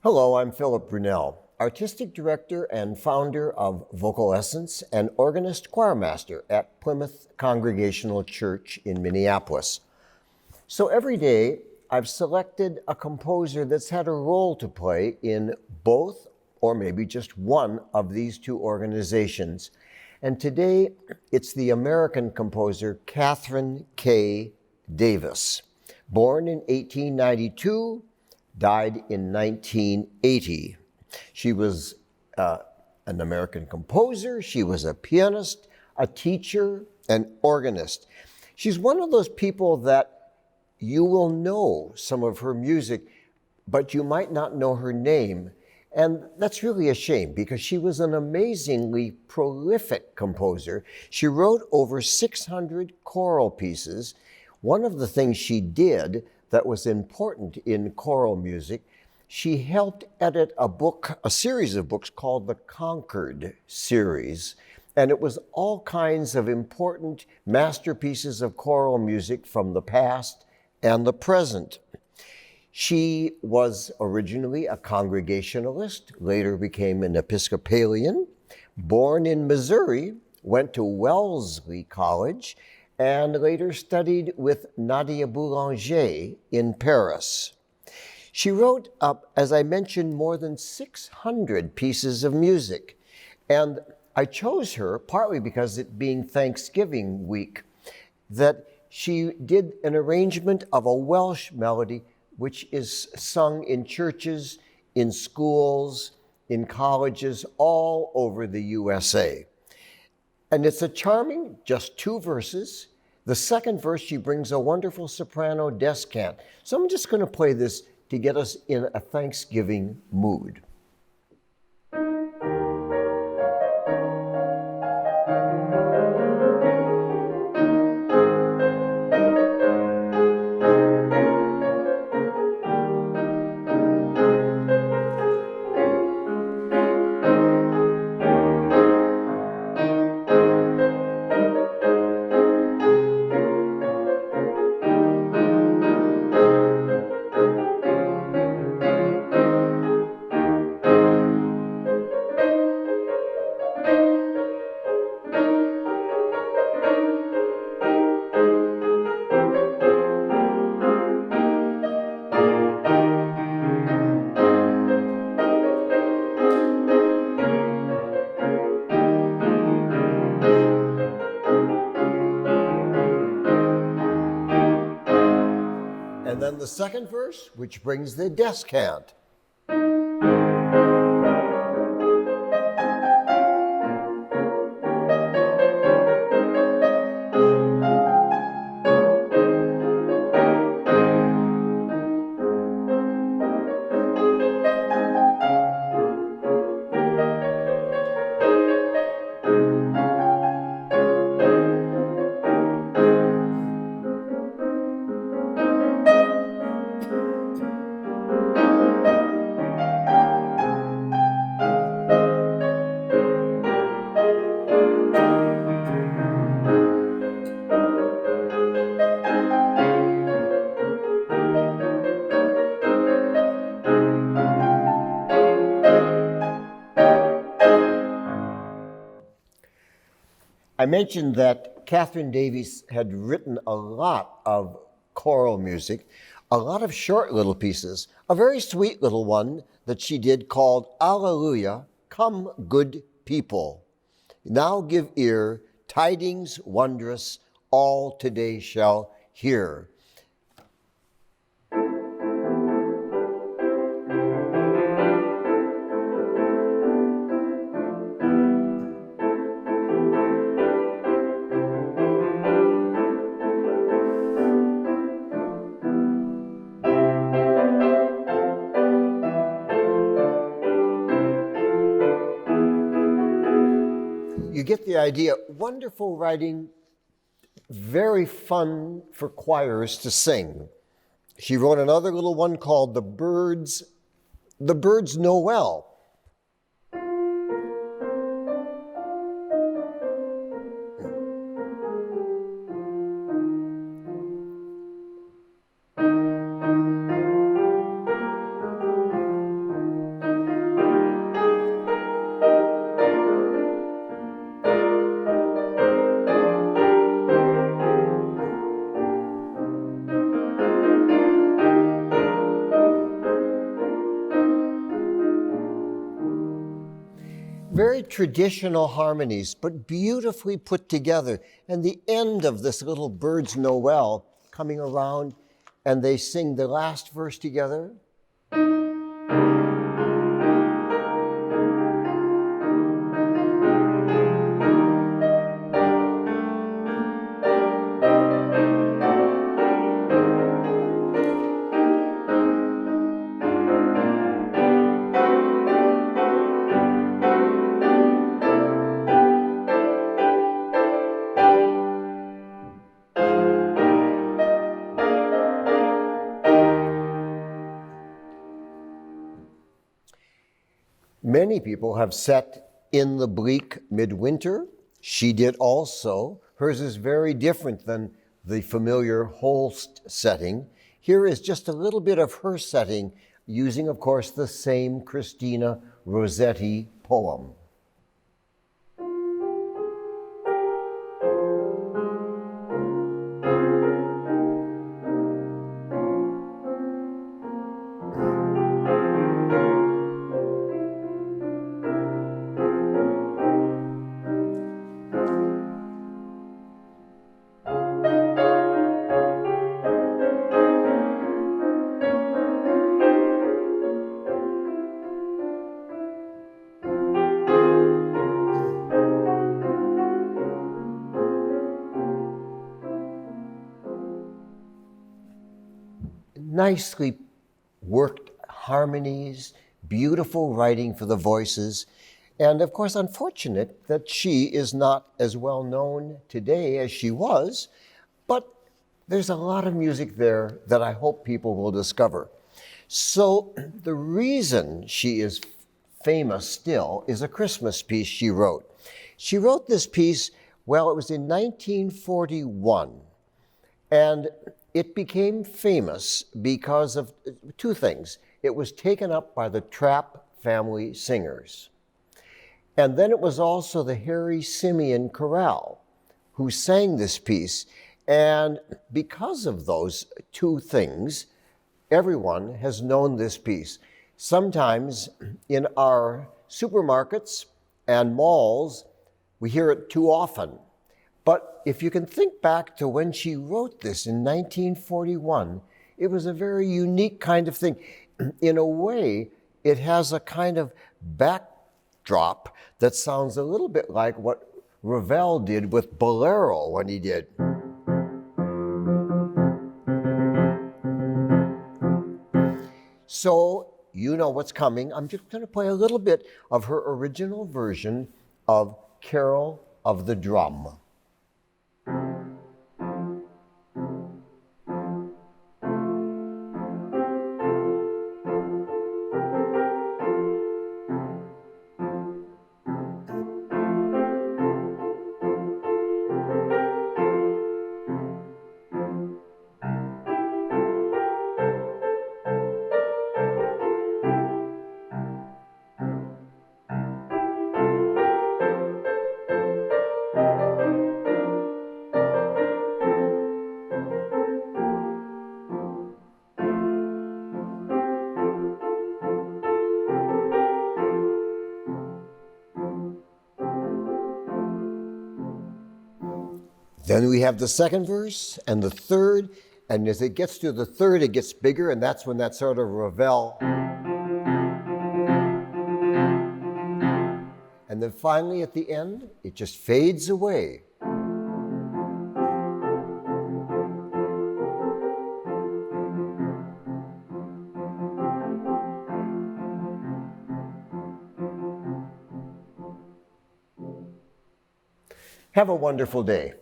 Hello, I'm Philip Brunelle, Artistic Director and founder of Vocal Essence and organist choirmaster at Plymouth Congregational Church in Minneapolis. So every day, I've selected a composer that's had a role to play in both or maybe just one of these two organizations. And today, it's the American composer Katherine K. Davis. Born in 1892, died in 1980. She was an American composer, she was a pianist, a teacher, an organist. She's one of those people that you will know some of her music, but you might not know her name. And that's really a shame because she was an amazingly prolific composer. She wrote over 600 choral pieces. One of the things she did that was important in choral music, she helped edit a series of books called the Concord series. And it was all kinds of important masterpieces of choral music from the past and the present. She was originally a Congregationalist, later became an Episcopalian, born in Missouri, went to Wellesley College, and later studied with Nadia Boulanger in Paris. She wrote, as I mentioned, more than 600 pieces of music. And I chose her partly because it being Thanksgiving week, that she did an arrangement of a Welsh melody which is sung in churches, in schools, in colleges all over the USA. And it's a charming, just two verses. The second verse, she brings a wonderful soprano descant. So I'm just going to play this to get us in a Thanksgiving mood. And then the second verse, which brings the descant. I mentioned that Katherine Davis had written a lot of choral music, a lot of short little pieces, a very sweet little one that she did called Alleluia, Come Good People. Now give ear, tidings wondrous, all today shall hear. You get the idea. Wonderful writing, very fun for choirs to sing. She wrote another little one called The Birds Know Well. very traditional harmonies, but beautifully put together. And the end of this little Birds Noel coming around, and they sing the last verse together. Many people have sat in the bleak midwinter. She did also. Hers is very different than the familiar Holst setting. Here is just a little bit of her setting, using, of course, the same Christina Rossetti poem. Nicely worked harmonies, beautiful writing for the voices, and of course, unfortunate that she is not as well known today as she was, but there's a lot of music there that I hope people will discover. So the reason she is famous still is a Christmas piece she wrote. She wrote this piece, well, it was in 1941, and it became famous because of two things. It was taken up by the Trapp family singers. And then it was also the Harry Simeon Chorale who sang this piece. And because of those two things, everyone has known this piece. Sometimes in our supermarkets and malls, we hear it too often. But if you can think back to when she wrote this in 1941, it was a very unique kind of thing. In a way, it has a kind of backdrop that sounds a little bit like what Ravel did with Bolero when he did. So you know what's coming. I'm just going to play a little bit of her original version of Carol of the Drum. Then we have the second verse and the third, and as it gets to the third, it gets bigger, and that's when that sort of Ravel. And then finally at the end, it just fades away. Have a wonderful day.